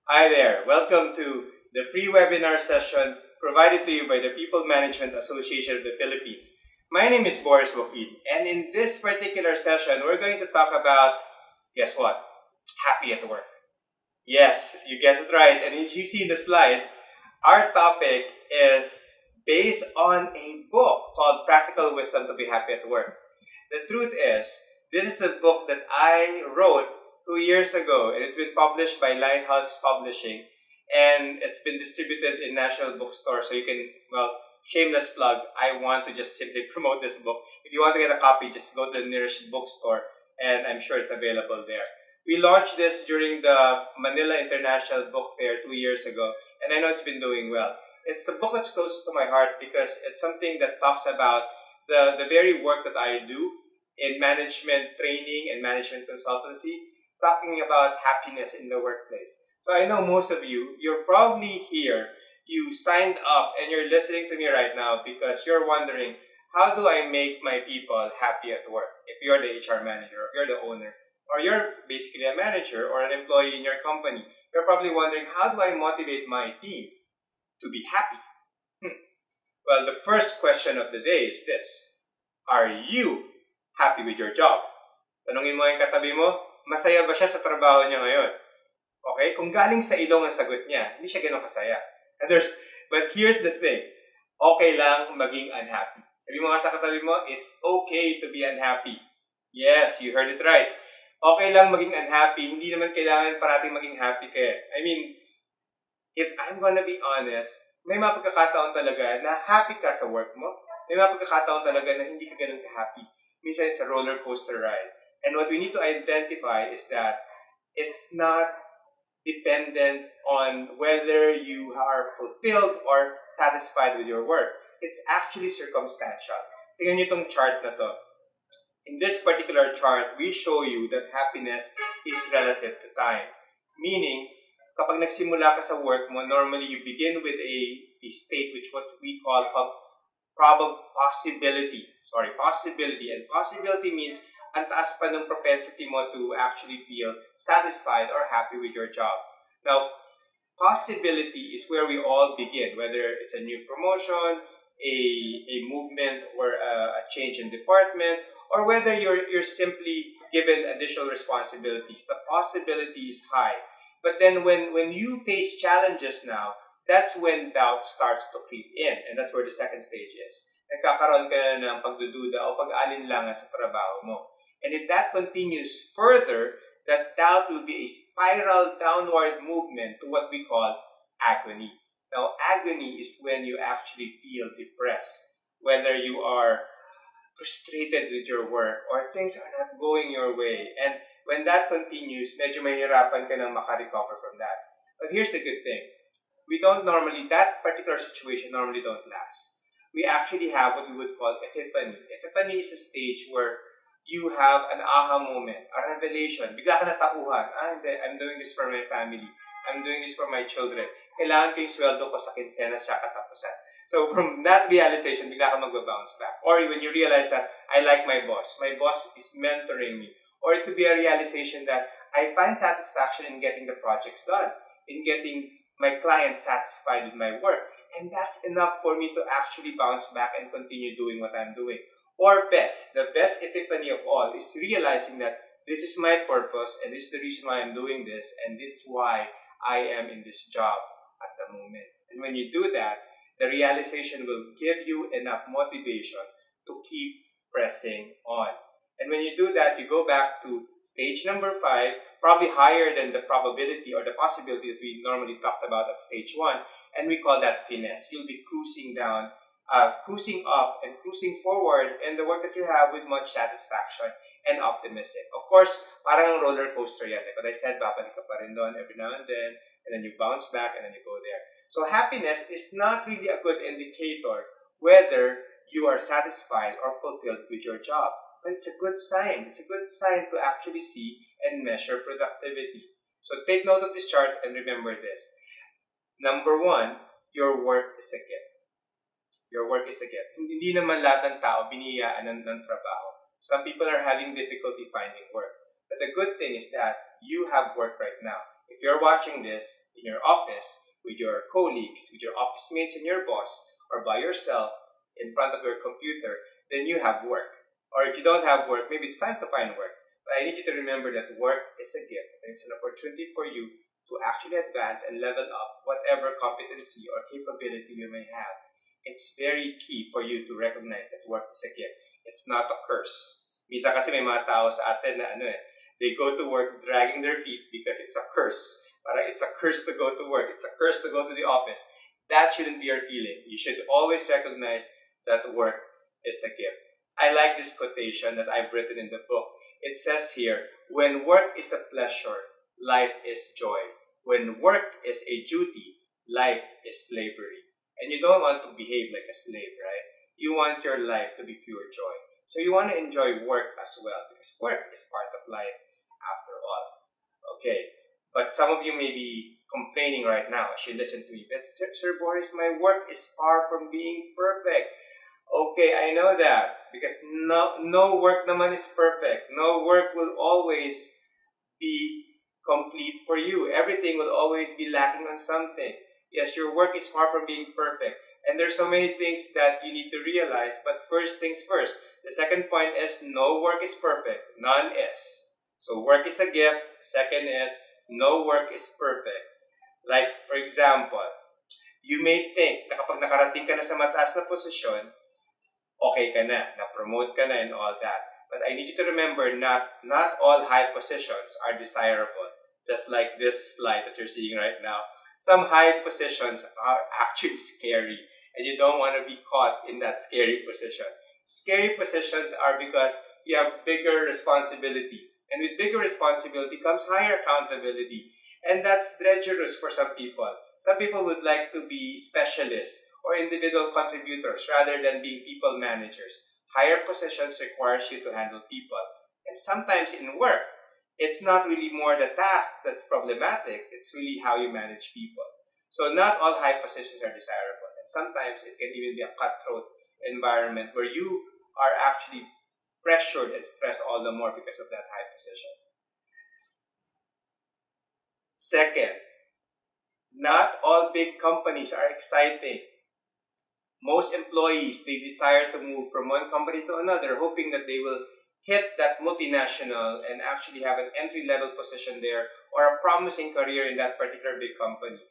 Hi there. Welcome to the free webinar session provided to you by the People Management Association of the Philippines. My name is Boris Wakil, and in this particular session, we're going to talk about, guess what? Happy at work. Yes, you guessed it right. And as you see in the slide, our topic is based on a book called Practical Wisdom to Be Happy at Work. The truth is, this is a book that I wrote 2 years ago, and it's been published by Lighthouse Publishing, and it's been distributed in national bookstores. So you can, well, shameless plug, I want to just simply promote this book. If you want to get a copy, just go to the nearest bookstore, and I'm sure it's available there. We launched this during the Manila International Book Fair 2 years ago, and I know it's been doing well. It's the book that's closest to my heart because it's something that talks about the very work that I do in management training and management consultancy, talking about happiness in the workplace. So I know most of you, you're probably here, you signed up and you're listening to me right now because you're wondering, how do I make my people happy at work? If you're the HR manager, if you're the owner, or you're basically a manager or an employee in your company, you're probably wondering, how do I motivate my team to be happy? Well, the first question of the day is this. Are you happy with your job? Tanungin mo yung katabi mo, masaya ba siya sa trabaho niya ngayon? Okay? Kung galing sa ilong ang sagot niya, hindi siya ganun kasaya. But here's the thing. Okay lang maging unhappy. Sabi mo nga sa katabi mo, it's okay to be unhappy. Yes, you heard it right. Okay lang maging unhappy. Hindi naman kailangan parating maging happy ka. I mean, if I'm gonna be honest, may mga pagkakataon talaga na happy ka sa work mo. May mga pagkakataon talaga na hindi ka ganun ka-happy. Minsan it's a roller coaster ride. And what we need to identify is that it's not dependent on whether you are fulfilled or satisfied with your work. It's actually circumstantial. Tingnan niyo itong chart na to. In this particular chart, we show you that happiness is relative to time. Meaning, kapag nagsimula ka sa work mo, normally you begin with a state which what we call possibility. And possibility means ang taas pa ng propensity mo to actually feel satisfied or happy with your job. Now, possibility is where we all begin, whether it's a new promotion, a movement or a change in department, or whether you're simply given additional responsibilities. The possibility is high. But then when you face challenges now, that's when doubt starts to creep in. And that's where the second stage is. Nagkakaroon ka na ng pagdududa o pag-alinlangan sa trabaho mo. And if that continues further, that doubt will be a spiral downward movement to what we call agony. Now, agony is when you actually feel depressed. Whether you are frustrated with your work or things are not going your way. And when that continues, medyo mahirapan ka nang makarecover from that. But here's the good thing. That particular situation normally don't last. We actually have what we would call epiphany. Epiphany is a stage where you have an aha moment, a revelation. Bigla ka natauhan. I'm doing this for my family. I'm doing this for my children. Kailangan ko yung sweldo ko sa kinsenas siya katapusan. So from that realization, bigla ka mag-bounce back. Or when you realize that I like my boss is mentoring me. Or it could be a realization that I find satisfaction in getting the projects done, in getting my clients satisfied with my work. And that's enough for me to actually bounce back and continue doing what I'm doing. Or the best epiphany of all is realizing that this is my purpose and this is the reason why I'm doing this and this is why I am in this job at the moment. And when you do that, the realization will give you enough motivation to keep pressing on. And when you do that, you go back to stage number 5, probably higher than the probability or the possibility that we normally talked about at stage 1, and we call that finesse. You'll be cruising up and cruising forward in the work that you have with much satisfaction and optimism. Of course, parang roller coaster yan. Like what I said, babalik ka pa rin doon every now and then you bounce back and then you go there. So happiness is not really a good indicator whether you are satisfied or fulfilled with your job. But it's a good sign. It's a good sign to actually see and measure productivity. So take note of this chart and remember this. Number 1, your work is a gift. Your work is a gift. Hindi naman lahat ng tao biniyaan ng trabaho. Some people are having difficulty finding work. But the good thing is that you have work right now. If you're watching this in your office, with your colleagues, with your office mates and your boss, or by yourself in front of your computer, then you have work. Or if you don't have work, maybe it's time to find work. But I need you to remember that work is a gift, and it's an opportunity for you to actually advance and level up whatever competency or capability you may have. It's very key for you to recognize that work is a gift. It's not a curse. Misa kasi may mga tao sa atin na they go to work dragging their feet because it's a curse. Parang it's a curse to go to work. It's a curse to go to the office. That shouldn't be your feeling. You should always recognize that work is a gift. I like this quotation that I've written in the book. It says here, when work is a pleasure, life is joy. When work is a duty, life is slavery. And you don't want to behave like a slave, right? You want your life to be pure joy. So you want to enjoy work as well, because work is part of life after all. Okay, but some of you may be complaining right now as you listen to me, but Sir Boris, my work is far from being perfect. Okay, I know that, because no work naman is perfect. No work will always be complete for you. Everything will always be lacking on something. Yes, your work is far from being perfect. And there's so many things that you need to realize, but first things first. The second point is no work is perfect. None is. So work is a gift. Second is no work is perfect. Like, for example, you may think na kapag nakarating ka na sa mataas na posisyon, okay ka na-promote ka na and all that. But I need you to remember, not all high positions are desirable. Just like this slide that you're seeing right now. Some high positions are actually scary, and you don't want to be caught in that scary position. Scary positions are because you have bigger responsibility. And with bigger responsibility comes higher accountability. And that's treacherous for some people. Some people would like to be specialists or individual contributors rather than being people managers. Higher positions requires you to handle people. And sometimes in work, it's not really more the task that's problematic, it's really how you manage people. So not all high positions are desirable. And sometimes it can even be a cutthroat environment where you are actually pressured and stressed all the more because of that high position. Second, not all big companies are exciting. Most employees, they desire to move from one company to another, hoping that they will hit that multinational and actually have an entry-level position there or a promising career in that particular big company.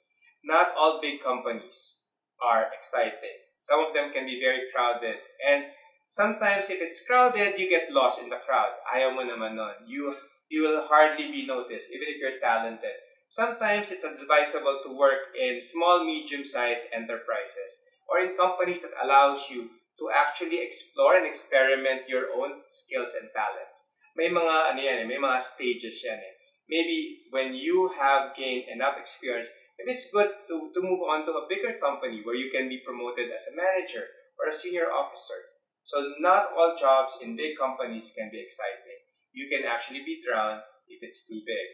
Not all big companies are exciting. Some of them can be very crowded, and sometimes if it's crowded, you get lost in the crowd. Ayaw mo naman nun. You will hardly be noticed, even if you're talented. Sometimes it's advisable to work in small, medium-sized enterprises or in companies that allows you to actually explore and experiment your own skills and talents. May mga may mga stages yan eh. Maybe when you have gained enough experience, maybe it's good to move on to a bigger company where you can be promoted as a manager or a senior officer. So not all jobs in big companies can be exciting. You can actually be drowned if it's too big.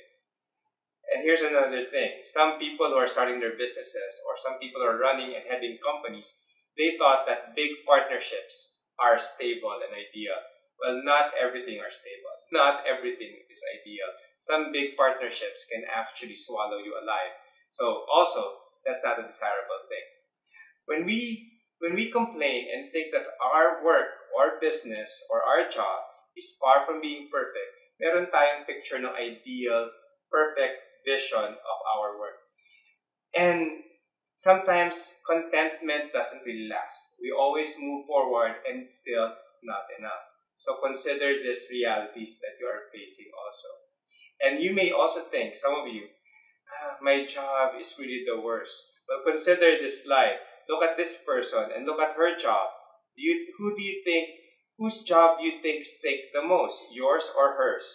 And here's another thing. Some people who are starting their businesses or some people who are running and heading companies, they thought that big partnerships are stable and ideal. Well, not everything are stable. Not everything is ideal. Some big partnerships can actually swallow you alive. So also, that's not a desirable thing. When we complain and think that our work or business or our job is far from being perfect, meron tayong picture ng ideal, perfect vision of our work. And sometimes contentment doesn't really last. We always move forward and it's still not enough. So consider these realities that you are facing also. And you may also think, some of you, my job is really the worst. Well, consider this slide. Look at this person and look at her job. Whose job do you think stink the most? Yours or hers?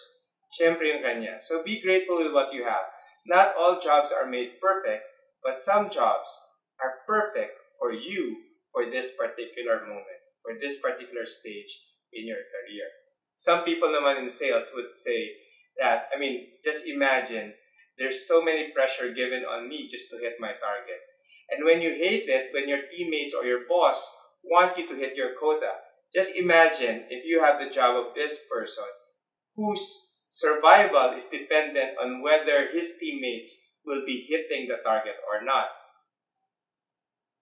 Siyempre yung kanya. So be grateful with what you have. Not all jobs are made perfect, but some jobs are perfect for you for this particular moment, for this particular stage in your career. Some people naman in sales would say that, just imagine, there's so many pressure given on me just to hit my target. And when you hate it, when your teammates or your boss want you to hit your quota, just imagine if you have the job of this person whose survival is dependent on whether his teammates will be hitting the target or not.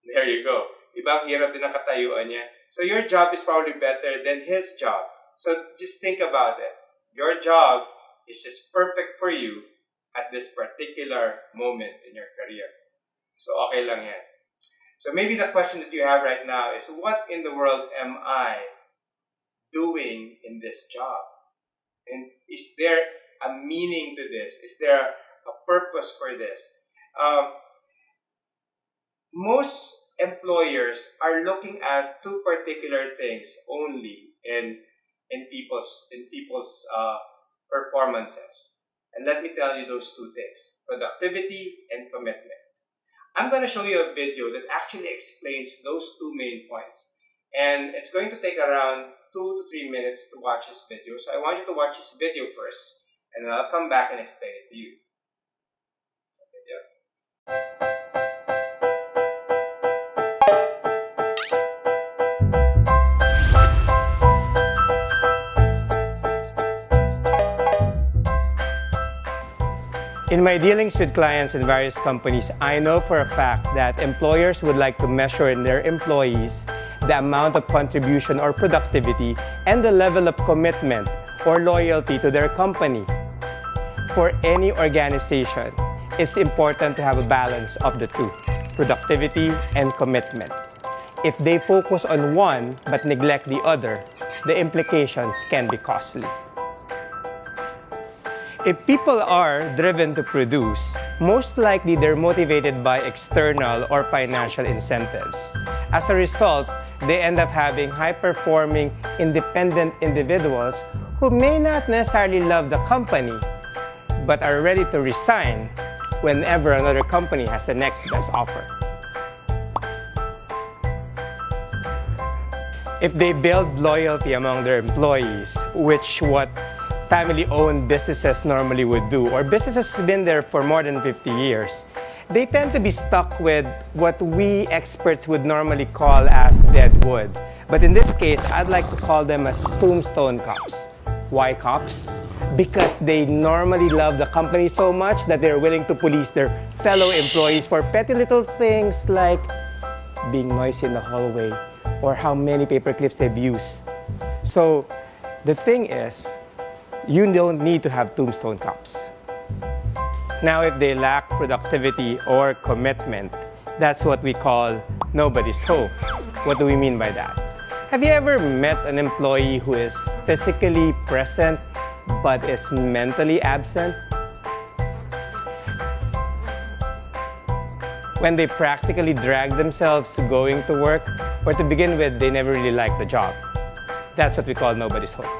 There you go. Diba ang hirap din ang katayuan niya? So your job is probably better than his job. So just think about it. Your job is just perfect for you at this particular moment in your career. So okay lang yan. So maybe the question that you have right now is, what in the world am I doing in this job? And is there a meaning to this? Is there a purpose for this? Most employers are looking at two particular things only in people's performances. And let me tell you those two things: productivity and commitment. I'm going to show you a video that actually explains those two main points. And it's going to take around 2 to 3 minutes to watch this video. So I want you to watch this video first, and then I'll come back and explain it to you. In my dealings with clients in various companies, I know for a fact that employers would like to measure in their employees the amount of contribution or productivity and the level of commitment or loyalty to their company. For any organization, it's important to have a balance of the two, productivity and commitment. If they focus on one but neglect the other, the implications can be costly. If people are driven to produce, most likely they're motivated by external or financial incentives. As a result, they end up having high-performing, independent individuals who may not necessarily love the company, but are ready to resign whenever another company has the next best offer. If they build loyalty among their employees, which what family-owned businesses normally would do, or businesses who've been there for more than 50 years, they tend to be stuck with what we experts would normally call as dead wood. But in this case, I'd like to call them as tombstone cops. Why cops? Because they normally love the company so much that they're willing to police their fellow employees for petty little things like being noisy in the hallway or how many paper clips they've used. So the thing is, you don't need to have tombstone cops. Now, if they lack productivity or commitment, that's what we call nobody's home. What do we mean by that? Have you ever met an employee who is physically present but is mentally absent? When they practically drag themselves to going to work, or to begin with, they never really like the job. That's what we call nobody's home.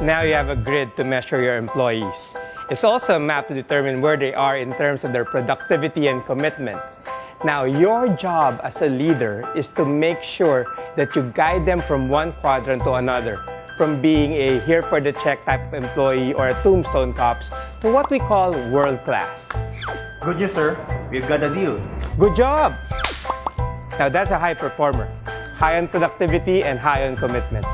Now you have a grid to measure your employees. It's also a map to determine where they are in terms of their productivity and commitment. Now, your job as a leader is to make sure that you guide them from one quadrant to another, from being a here for the check type of employee or a tombstone cops to what we call world class. Good news, sir. We've got a deal. Good job! Now that's a high performer, high on productivity and high on commitment.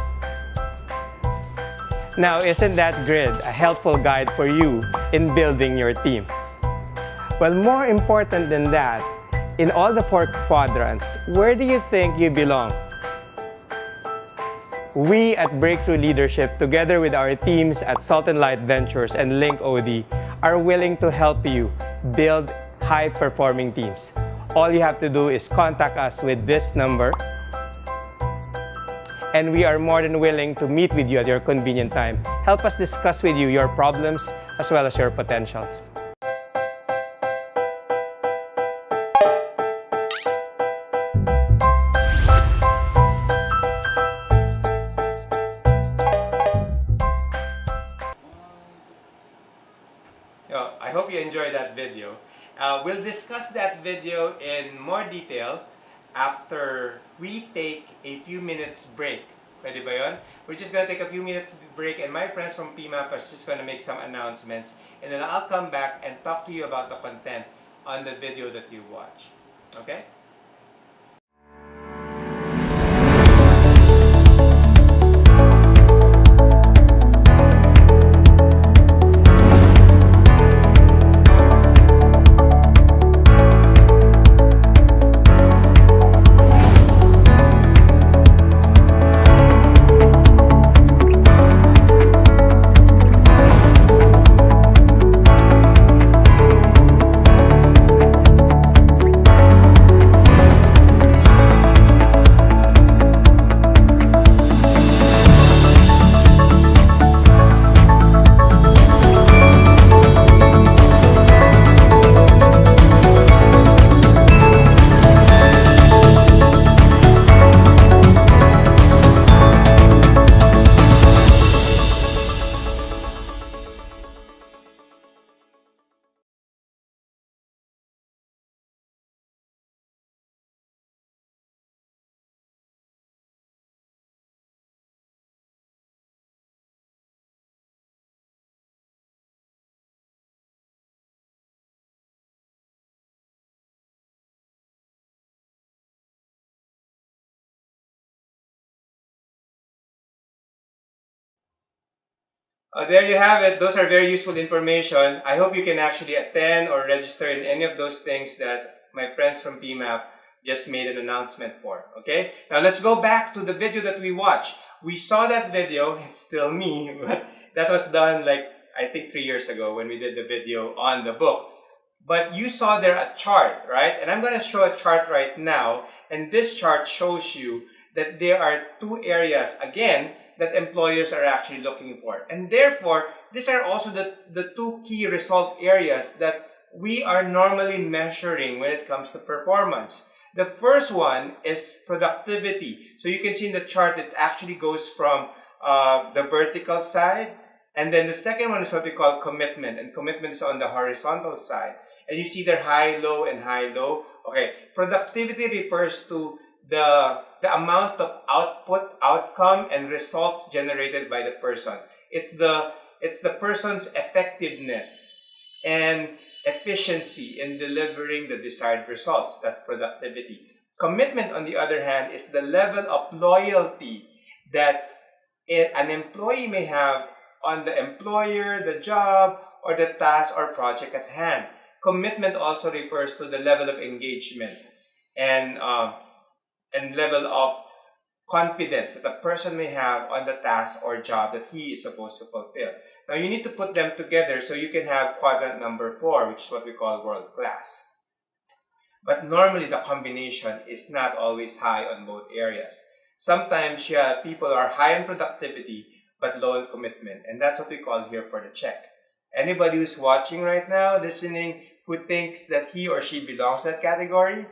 Now, isn't that grid a helpful guide for you in building your team? Well, more important than that, in all the 4 quadrants, where do you think you belong? We at Breakthrough Leadership, together with our teams at Salt and Light Ventures and Link OD, are willing to help you build high-performing teams. All you have to do is contact us with this number, and we are more than willing to meet with you at your convenient time. Help us discuss with you your problems as well as your potentials. I hope you enjoyed that video. We'll discuss that video in more detail after we take a few minutes break. Pwede ba yun? We're just gonna take a few minutes break, and my friends from PMAP are just gonna make some announcements, and then I'll come back and talk to you about the content on the video that you watch. Okay? There you have it. Those are very useful information. I hope you can actually attend or register in any of those things that my friends from PMAP just made an announcement for. Okay? Now let's go back to the video that we watched. We saw that video. It's still me, but that was done like I think 3 years ago when we did the video on the book. But you saw there a chart, right? And I'm going to show a chart right now. And this chart shows you that there are two areas, again, that employers are actually looking for. And therefore, these are also the two key result areas that we are normally measuring when it comes to performance. The first one is productivity. So you can see in the chart it actually goes from the vertical side. And then the second one is what we call commitment. And commitment is on the horizontal side. And you see there high, low, and high, low. Okay, productivity refers to the amount of output, outcome, and results generated by the person. It's the person's effectiveness and efficiency in delivering the desired results. That's productivity. Commitment, on the other hand, is the level of loyalty that an employee may have on the employer, the job, or the task or project at hand. Commitment also refers to the level of engagement and level of confidence that a person may have on the task or job that he is supposed to fulfill. Now, you need to put them together so you can have quadrant number 4, which is what we call world class. But normally, the combination is not always high on both areas. Sometimes, people are high in productivity but low in commitment, and that's what we call here for the check. Anybody who's watching right now, listening, who thinks that he or she belongs to that category,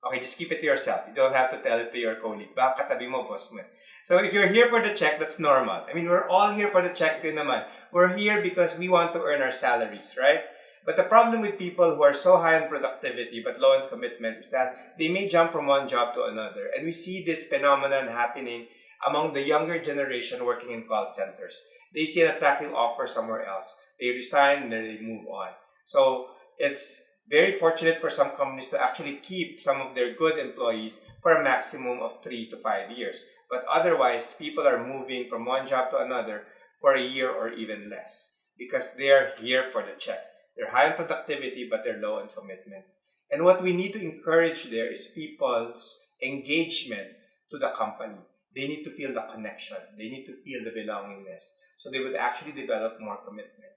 okay, just keep it to yourself. You don't have to tell it to your colleague. Baka katabi mo, boss mo. So if you're here for the check, that's normal. I mean, we're all here for the check din naman. We're here because we want to earn our salaries, right? But the problem with people who are so high in productivity but low in commitment is that they may jump from one job to another. And we see this phenomenon happening among the younger generation working in call centers. They see an attractive offer somewhere else. They resign and then they move on. So it's very fortunate for some companies to actually keep some of their good employees for a maximum of 3 to 5 years. But otherwise, people are moving from one job to another for a year or even less because they're here for the check. They're high in productivity, but they're low in commitment. And what we need to encourage there is people's engagement to the company. They need to feel the connection. They need to feel the belongingness. So they would actually develop more commitment.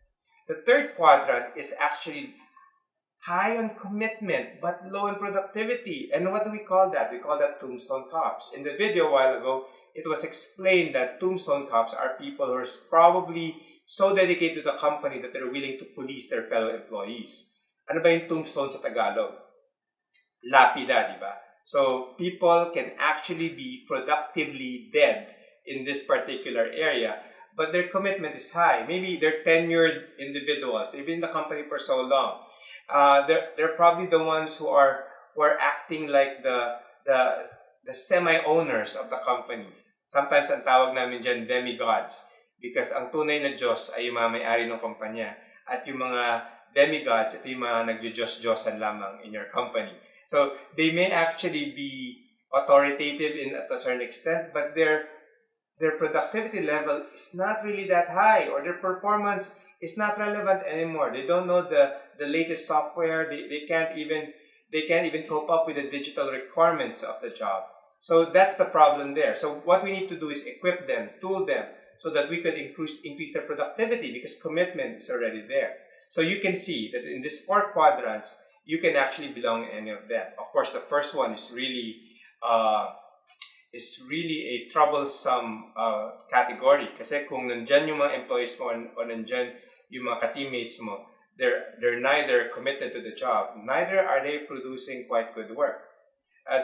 The third quadrant is actually high on commitment but low in productivity. And what do we call that? We call that tombstone cops. In the video a while ago, it was explained that tombstone cops are people who are probably so dedicated to the company that they're willing to police their fellow employees. Ano ba yung tombstone sa Tagalog? Lapida, di ba? So people can actually be productively dead in this particular area, but their commitment is high. Maybe they're tenured individuals. They've been in the company for so long. They're probably the ones who are acting like the semi-owners of the companies. Sometimes ang tawag namin dyan demigods because ang tunay na Diyos ay yung mga may-ari ng kumpanya at yung mga demigods, ito yung mga nagjo-Diyos-Diyosan lamang in your company. So they may actually be authoritative at a certain extent, but their productivity level is not really that high, or their performance is not relevant anymore. They don't know the latest software. They can't even cope up with the digital requirements of the job. So that's the problem there. So what we need to do is equip them, tool them, so that we could increase their productivity because commitment is already there. So you can see that in these 4 quadrants, you can actually belong in any of them. Of course, the first one is really a troublesome category kasi kung nandyan yung mga employees mo o nandyan yung mga ka-teammates mo, they're neither committed to the job, neither are they producing quite good work.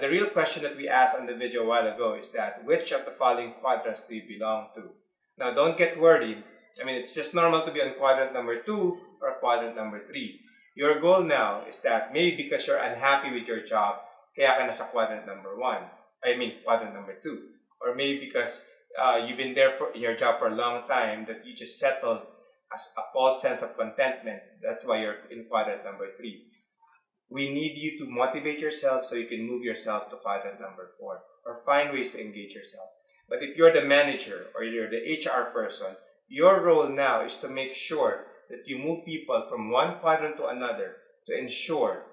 The real question that we asked on the video a while ago is that which of the following quadrants do you belong to? Now, don't get worried. I mean, it's just normal to be on quadrant number 2 or quadrant number 3. Your goal now is that maybe because you're unhappy with your job, kaya ka nasa quadrant number 1. Quadrant number 2. Or maybe because you've been there in your job for a long time that you just settled a false sense of contentment. That's why you're in quadrant number 3. We need you to motivate yourself so you can move yourself to quadrant number 4 or find ways to engage yourself. But if you're the manager or you're the HR person, Your role now is to make sure that you move people from one quadrant to another to ensure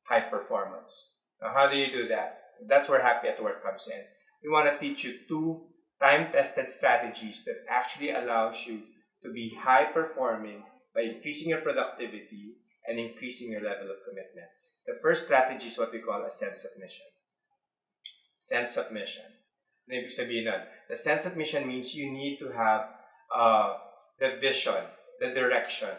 high performance. Now, how do you do that? That's where Happy at Work comes in. We want to teach you 2 time-tested strategies that actually allows you to be high-performing by increasing your productivity and increasing your level of commitment. The first strategy is what we call a sense of mission. Sense of mission. Ano ibig sabihin nun? The sense of mission means you need to have the vision, the direction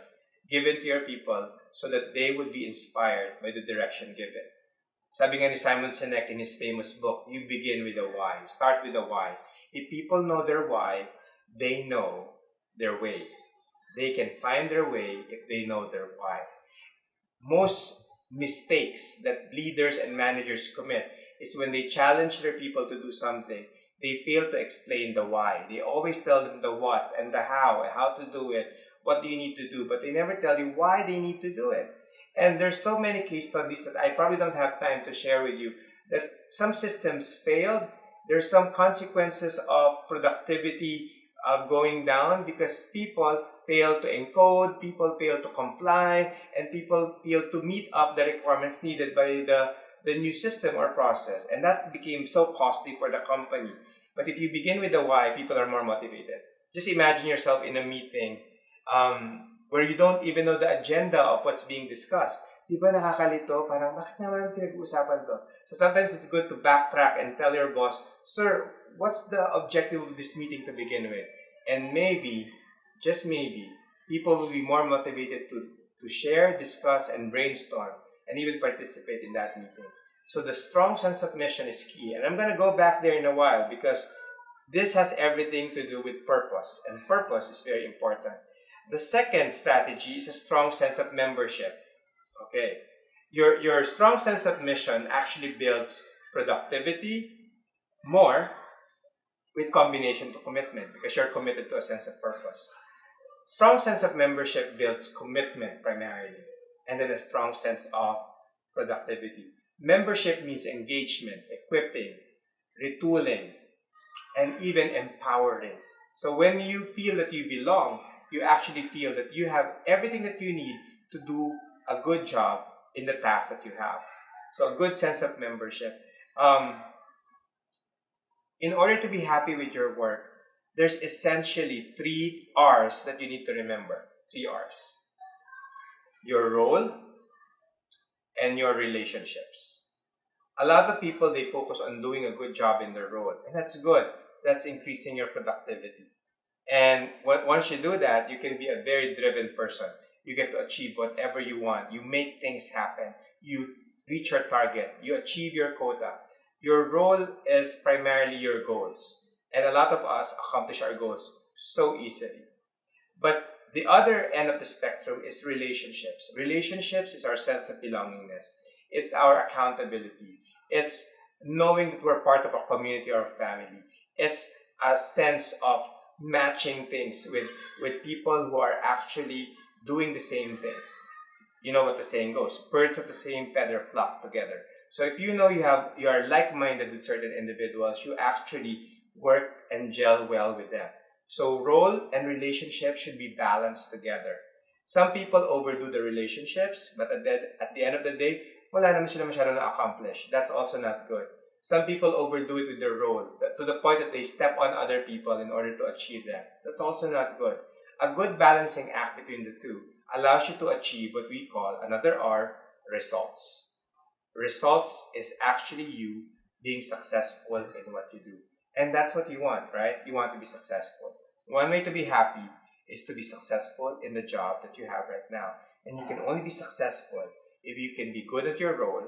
given to your people so that they would be inspired by the direction given. Sabi nga ni Simon Sinek in his famous book, you begin with a why. Start with a why. If people know their why, they know their way. They can find their way if they know their why. Most mistakes that leaders and managers commit is when they challenge their people to do something, they fail to explain the why. They always tell them the what and the how to do it, what do you need to do, but they never tell you why they need to do it. And there's so many case studies that I probably don't have time to share with you, that some systems failed. There's some consequences of productivity going down because people fail to encode, people fail to comply, and people fail to meet up the requirements needed by the new system or process. And that became so costly for the company. But if you begin with the why, people are more motivated. Just imagine yourself in a meeting where you don't even know the agenda of what's being discussed. Di ba nakakalito? Parang, bakit naman pinag-uusapan to? So sometimes it's good to backtrack and tell your boss, sir, what's the objective of this meeting to begin with? And maybe, just maybe, people will be more motivated to share, discuss, and brainstorm, and even participate in that meeting. So the strong sense of mission is key. And I'm going to go back there in a while because this has everything to do with purpose, and purpose is very important. The second strategy is a strong sense of membership. Okay, your strong sense of mission actually builds productivity more with combination to commitment because you're committed to a sense of purpose. Strong sense of membership builds commitment primarily, and then a strong sense of productivity. Membership means engagement, equipping, retooling, and even empowering. So when you feel that you belong, you actually feel that you have everything that you need to do a good job in the task that you have. So a good sense of membership. In order to be happy with your work, there's essentially 3 R's that you need to remember. 3 R's. Your role and your relationships. A lot of people, they focus on doing a good job in their role. And that's good. That's increasing your productivity. And once you do that, you can be a very driven person. You get to achieve whatever you want. You make things happen. You reach your target. You achieve your quota. Your role is primarily your goals. And a lot of us accomplish our goals so easily. But the other end of the spectrum is relationships. Relationships is our sense of belongingness. It's our accountability. It's knowing that we're part of a community or a family. It's a sense of matching things with people who are actually doing the same things. You know what the saying goes, birds of the same feather flock together. So if you know you are like-minded with certain individuals, you actually work and gel well with them. So role and relationship should be balanced together. Some people overdo the relationships, but at the end of the day, wala naman sila masyadong na-accomplish. That's also not good. Some people overdo it with their role, to the point that they step on other people in order to achieve that. That's also not good. A good balancing act between the two allows you to achieve what we call, another R, results. Results is actually you being successful in what you do. And that's what you want, right? You want to be successful. One way to be happy is to be successful in the job that you have right now. And you can only be successful if you can be good at your role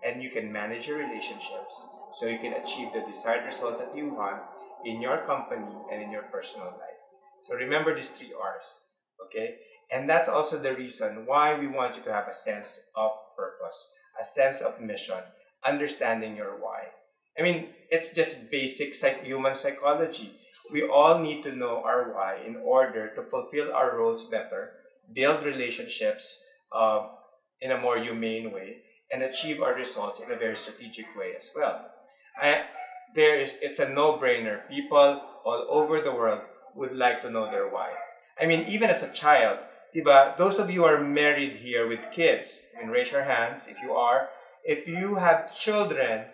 and you can manage your relationships so you can achieve the desired results that you want in your company and in your personal life. So remember these 3 R's, okay? And that's also the reason why we want you to have a sense of purpose, a sense of mission, understanding your why. I mean, it's just basic human psychology. We all need to know our why in order to fulfill our roles better, build relationships in a more humane way, and achieve our results in a very strategic way as well. It's a no-brainer. People all over the world would like to know their why. I mean, even as a child, diba, those of you who are married here with kids, raise your hands if you are. If you have children,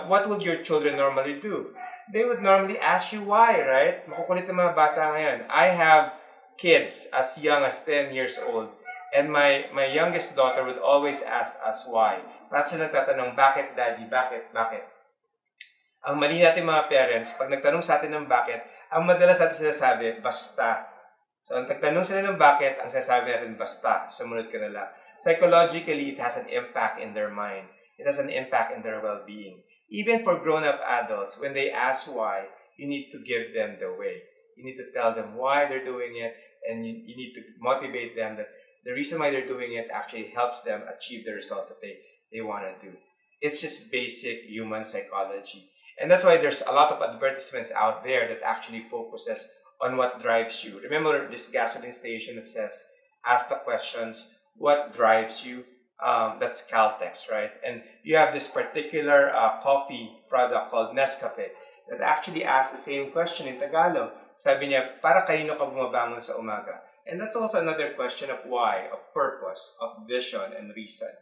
what would your children normally do? They would normally ask you why, right? Makukulit ng mga bata ngayon. I have kids as young as 10 years old. And my youngest daughter would always ask us why. Parang sila nagtatanong, bakit daddy, bakit? Ang mali natin mga parents, pag nagtanong sa atin ng bakit, ang madalas natin sinasabi, basta. So, ang nagtanong sila ng bakit, ang sinasabi natin, basta. Sumunod ka na lang. Psychologically, it has an impact in their mind. It has an impact in their well-being. Even for grown-up adults, when they ask why, you need to give them the way. You need to tell them why they're doing it, and you need to motivate them that the reason why they're doing it actually helps them achieve the results that they want to do. It's just basic human psychology. And that's why there's a lot of advertisements out there that actually focuses on what drives you. Remember this gasoline station that says, ask the questions, what drives you? That's Caltex, right? And you have this particular coffee product called Nescafe that actually asks the same question in Tagalog. Sabi niya, para kanino ka bumabangon sa umaga? And that's also another question of why, of purpose, of vision, and reason.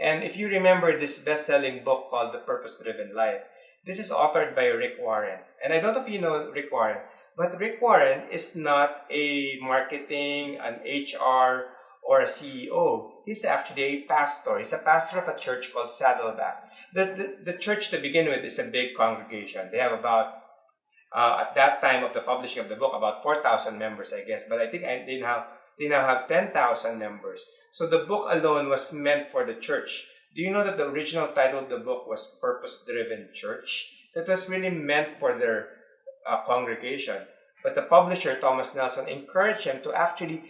And if you remember this best-selling book called The Purpose-Driven Life, this is authored by Rick Warren. And I don't know if you know Rick Warren, but Rick Warren is not a marketing, an HR, or a CEO. He's actually a pastor. He's a pastor of a church called Saddleback. The church to begin with is a big congregation. They have about, at that time of the publishing of the book, about 4,000 members, I guess. But I think they now have 10,000 members. So the book alone was meant for the church. Do you know that the original title of the book was Purpose-Driven Church? That was really meant for their congregation. But the publisher, Thomas Nelson, encouraged him to actually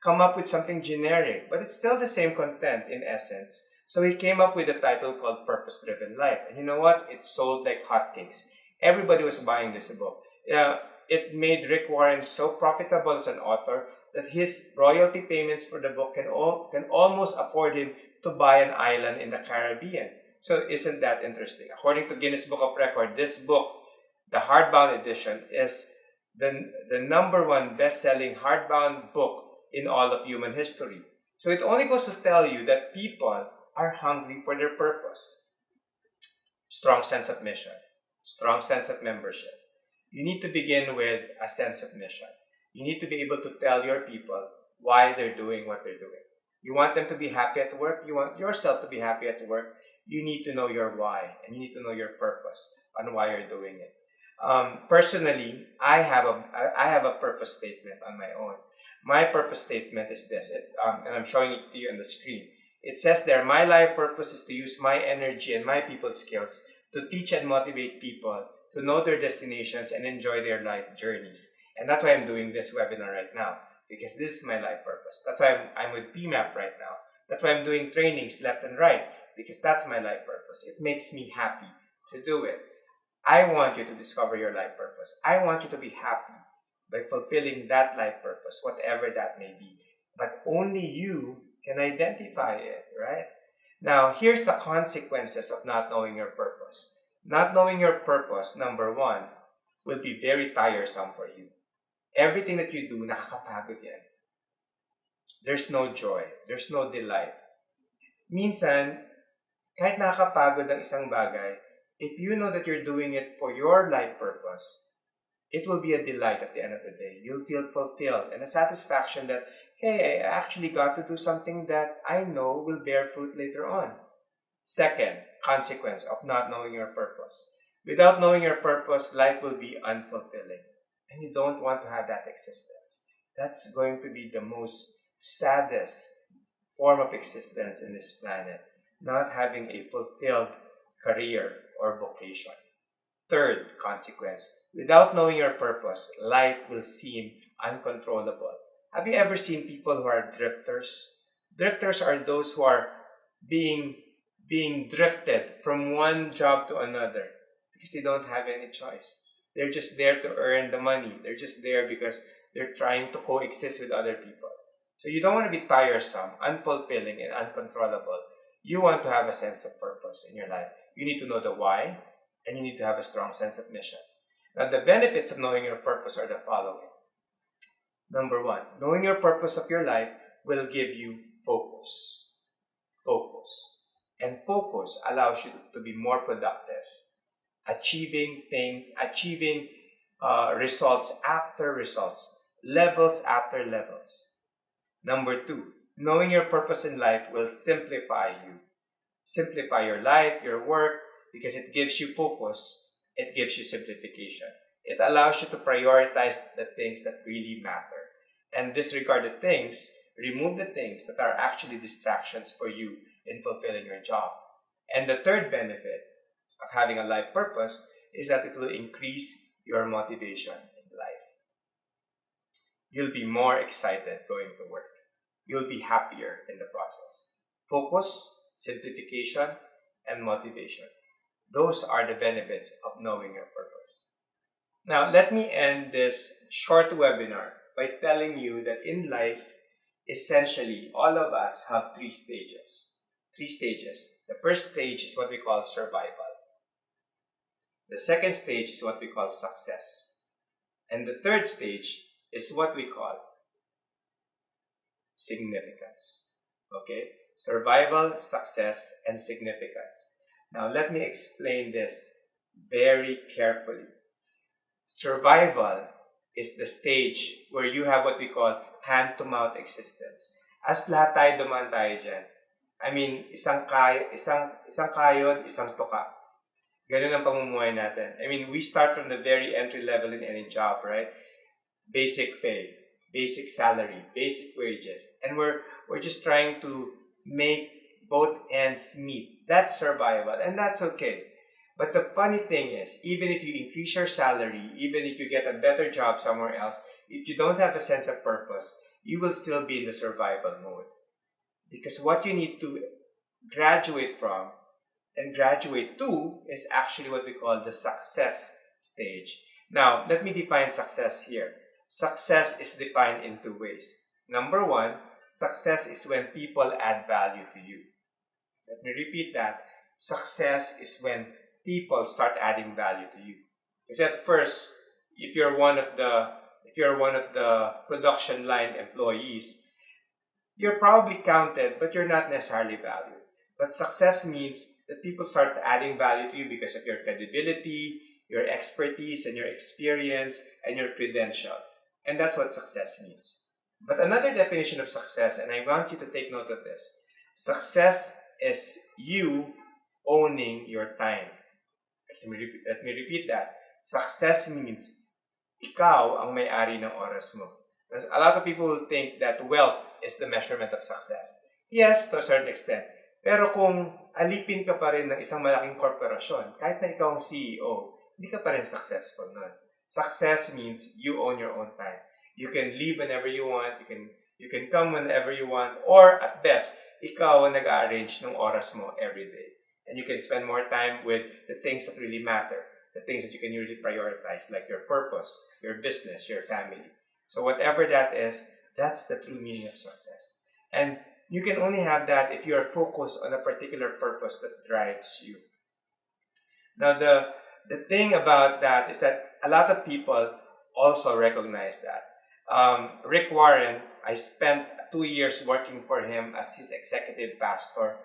come up with something generic. But it's still the same content in essence. So he came up with a title called Purpose-Driven Life. And you know what? It sold like hotcakes. Everybody was buying this book. It made Rick Warren so profitable as an author that his royalty payments for the book can almost afford him to buy an island in the Caribbean. So isn't that interesting? According to Guinness Book of Record, this book, the hardbound edition, is the #1 best-selling hardbound book in all of human history. So it only goes to tell you that people are hungry for their purpose. Strong sense of mission, strong sense of membership. You need to begin with a sense of mission. You need to be able to tell your people why they're doing what they're doing. You want them to be happy at work. You want yourself to be happy at work. You need to know your why, and you need to know your purpose on why you're doing it. Personally, I have a purpose statement on my own. My purpose statement is this, and I'm showing it to you on the screen. It says there, my life purpose is to use my energy and my people skills to teach and motivate people to know their destinations and enjoy their life journeys. And that's why I'm doing this webinar right now, because this is my life purpose. That's why I'm with PMAP right now. That's why I'm doing trainings left and right, because that's my life purpose. It makes me happy to do it. I want you to discover your life purpose. I want you to be happy by fulfilling that life purpose, whatever that may be. But only you can identify it, right? Now, here's the consequences of not knowing your purpose. Not knowing your purpose, #1, will be very tiresome for you. Everything that you do, nakakapagod yan. There's no joy. There's no delight. Minsan, kahit nakakapagod ang isang bagay, if you know that you're doing it for your life purpose, it will be a delight at the end of the day. You'll feel fulfilled and a satisfaction that, hey, I actually got to do something that I know will bear fruit later on. Second consequence of not knowing your purpose. Without knowing your purpose, life will be unfulfilling. And you don't want to have that existence. That's going to be the most saddest form of existence in this planet. Not having a fulfilled career or vocation. Third consequence, without knowing your purpose, life will seem uncontrollable. Have you ever seen people who are drifters? Drifters are those who are being drifted from one job to another because they don't have any choice. They're just there to earn the money. They're just there because they're trying to coexist with other people. So you don't want to be tiresome, unfulfilling, and uncontrollable. You want to have a sense of purpose in your life. You need to know the why, and you need to have a strong sense of mission. Now, the benefits of knowing your purpose are the following. Number one, knowing your purpose of your life will give you focus. Focus. And focus allows you to be more productive, achieving results after results, levels after levels. Number two, knowing your purpose in life will simplify you. Simplify your life, your work, because it gives you focus, it gives you simplification. It allows you to prioritize the things that really matter. And disregard the things, remove the things that are actually distractions for you in fulfilling your job. And the third benefit of having a life purpose is that it will increase your motivation in life. You'll be more excited going to work. You'll be happier in the process. Focus, simplification, and motivation. Those are the benefits of knowing your purpose. Now, let me end this short webinar by telling you that in life, essentially, all of us have three stages. Three stages. The first stage is what we call survival. The second stage is what we call success. And the third stage is what we call significance. Okay? Survival, success, and significance. Now, let me explain this very carefully. Survival is the stage where you have what we call hand-to-mouth existence. As lahat tayo dumaan tayo dyan. I mean, isang kayod, isang tuka. Ganun ang pamumuhay natin. I mean, we start from the very entry level in any job, right? Basic pay, basic salary, basic wages. And we're just trying to make both ends meet. That's survival, and that's okay. But the funny thing is, even if you increase your salary, even if you get a better job somewhere else, if you don't have a sense of purpose, you will still be in the survival mode. Because what you need to graduate from and graduate to is actually what we call the success stage. Now, let me define success here. Success is defined in two ways. Number one, success is when people add value to you. Let me repeat that. Success is when people start adding value to you. Because at first, if you're one of the production line employees, you're probably counted, but you're not necessarily valued. But success means that people start adding value to you because of your credibility, your expertise, and your experience, and your credential. And that's what success means. But another definition of success, and I want you to take note of this, success is you owning your time. Let me repeat that. Success means ikaw ang may-ari ng oras mo. A lot of people will think that wealth is the measurement of success. Yes, to a certain extent. Pero kung alipin ka pa rin ng isang malaking korporasyon, kahit na ikaw ang CEO, hindi ka pa rin successful nun. Success means you own your own time. You can leave whenever you want, you can come whenever you want, or at best, ikaw ang nag-arrange ng oras mo every day. And you can spend more time with the things that really matter, the things that you can really prioritize, like your purpose, your business, your family. So whatever that is, that's the true meaning of success. And you can only have that if you are focused on a particular purpose that drives you. Now, the thing about that is that a lot of people also recognize that. Rick Warren, I spent 2 years working for him as his executive pastor.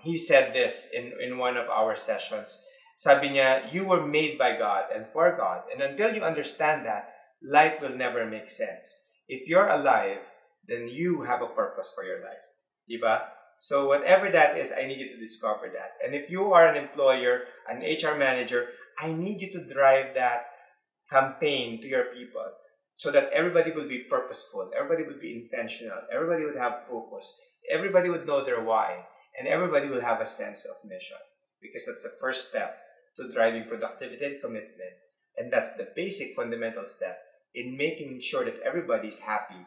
He said this in one of our sessions. Sabi niya, you were made by God and for God. And until you understand that, life will never make sense. If you're alive, then you have a purpose for your life. Diba? So whatever that is, I need you to discover that. And if you are an employer, an HR manager, I need you to drive that campaign to your people so that everybody will be purposeful, everybody will be intentional, everybody would have focus, everybody would know their why, and everybody will have a sense of mission. Because that's the first step to driving productivity and commitment. And that's the basic fundamental step in making sure that everybody's happy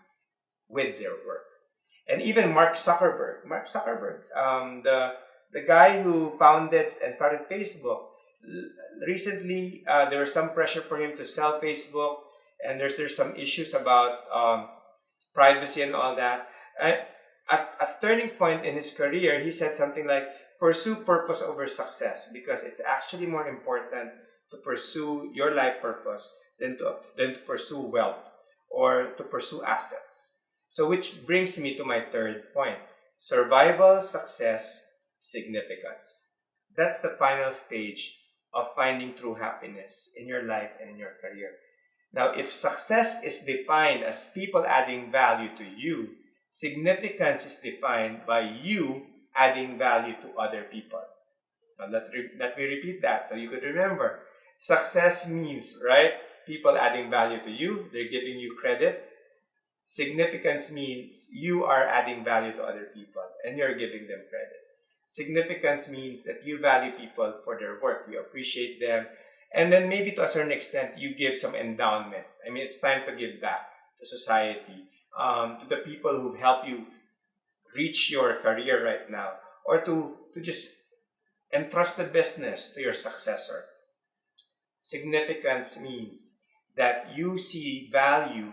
with their work. And even Mark Zuckerberg, the guy who founded and started Facebook, recently there was some pressure for him to sell Facebook, and there's some issues about privacy and all that. At a turning point in his career, he said something like, pursue purpose over success, because it's actually more important to pursue your life purpose than to pursue wealth or to pursue assets. So which brings me to my third point. Survival, success, significance. That's the final stage of finding true happiness in your life and in your career. Now, if success is defined as people adding value to you, significance is defined by you adding value to other people. Now, let me repeat that so you could remember. Success means, right, people adding value to you, they're giving you credit. Significance means you are adding value to other people and you're giving them credit. Significance means that you value people for their work, you appreciate them, and then maybe to a certain extent you give some endowment. I mean, it's time to give back to society, to the people who help you reach your career right now, or to just entrust the business to your successor. Significance means that you see value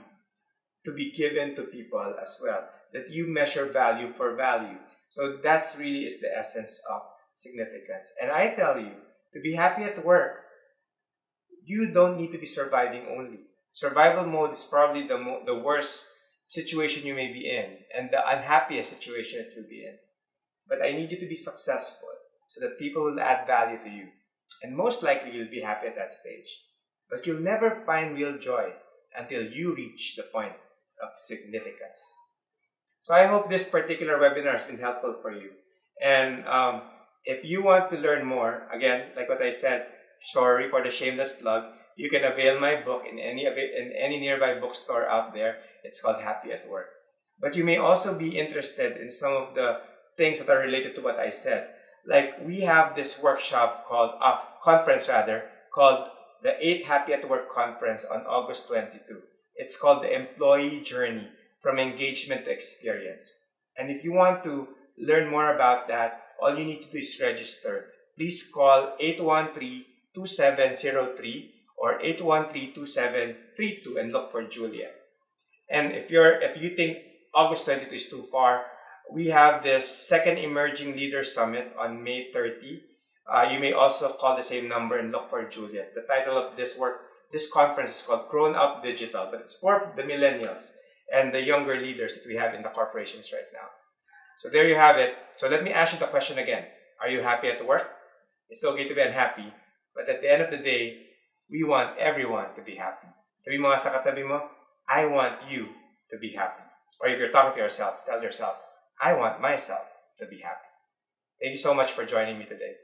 to be given to people as well, that you measure value for value. So that's really is the essence of significance. And I tell you, to be happy at work, you don't need to be surviving only. Survival mode is probably the worst situation you may be in and the unhappiest situation that you'll be in. But I need you to be successful so that people will add value to you. And most likely you'll be happy at that stage. But you'll never find real joy until you reach the point of significance. So I hope this particular webinar has been helpful for you. And if you want to learn more, again, like what I said, sorry for the shameless plug, you can avail my book in any nearby bookstore out there. It's called Happy at Work. But you may also be interested in some of the things that are related to what I said. Like we have this workshop called, conference rather, called the 8th Happy at Work Conference on August 22. It's called the Employee Journey from Engagement to Experience. And if you want to learn more about that, all you need to do is register. Please call 813-2703 or 813-2732 and look for Julia. And if you think August 22 is too far, we have this second Emerging Leader Summit on May 30. You may also call the same number and look for Julia. The title of this conference is called Grown Up Digital, but it's for the millennials and the younger leaders that we have in the corporations right now. So there you have it. So let me ask you the question again. Are you happy at work? It's okay to be unhappy, but at the end of the day, we want everyone to be happy. Sabi mo nga sa katabi mo, I want you to be happy. Or if you're talking to yourself, tell yourself, I want myself to be happy. Thank you so much for joining me today.